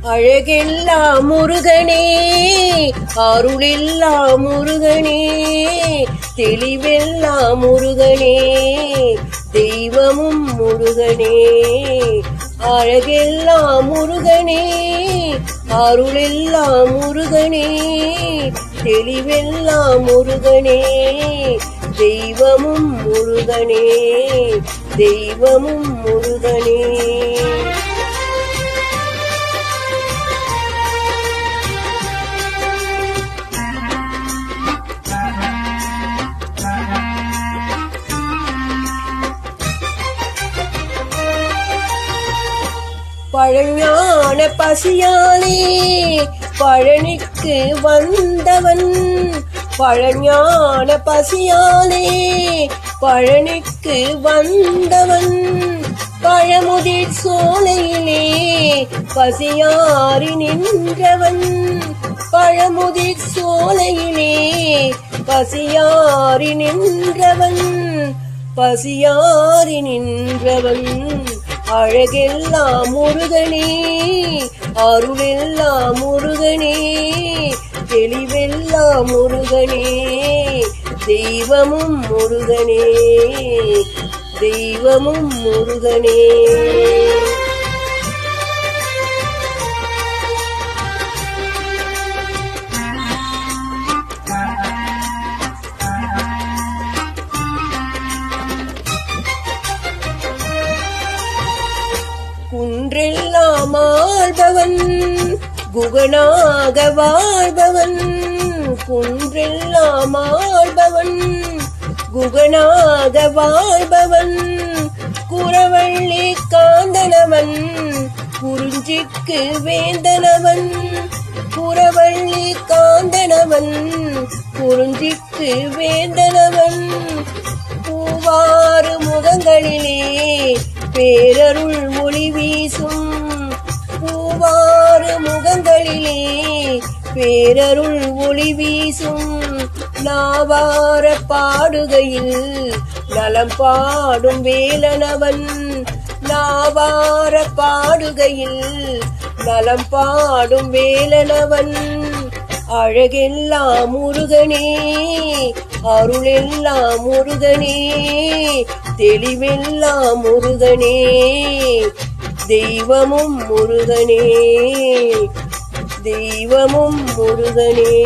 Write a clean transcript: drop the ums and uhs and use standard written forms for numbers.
அழகெல்லாம் முருகனே, அருளெல்லாம் முருகனே, தெளிவெல்லாம் முருகனே, தெய்வமும் முருகனே. அழகெல்லாம் முருகனே, அருளெல்லாம் முருகனே, தெளிவெல்லாம் முருகனே, தெய்வமும் முருகனே, தெய்வமும் முருகனே. பழஞான பசியாலே பழனிக்கு வந்தவன், பழஞான பசியாலே பழனிக்கு வந்தவன், பழமுதிர் சோலையிலே பசியாரி நின்றவன், பழமுதிர் சோலையிலே பசியாரி நின்றவன், பசியாரி நின்றவன். அழகெல்லாம் முருகனே, அருளெல்லாம் முருகனே, தெளிவெல்லாம் முருகனே, தெய்வமும் முருகனே, தெய்வமும் முருகனே. குன்றெல்லாம் ஆள்பவன், குகனாக வாழ்பவன், குன்றெல்லாம் ஆள்பவன், குகனாக வாழ்பவன், குறவள்ளி காந்தனவன், குறிஞ்சிக்கு வேந்தனவன், குறவள்ளி காந்தனவன், குறிஞ்சிக்கு வேந்தனவன், பூவாறு முகங்களிலே பேரருள் ஒளி வீசும், பூவாறு முகங்களிலே பேரருள் ஒளி வீசும், நாவார பாடுகையில் நலம் பாடும் வேலனவன், நாவார பாடுகையில் நலம் பாடும் வேலனவன். அழகெல்லாம் முருகனே, அருளெல்லாம் முருகனே, தெளிவெல்லாம் முருகனே, தெய்வமும் முருகனே, தெய்வமும் முருகனே.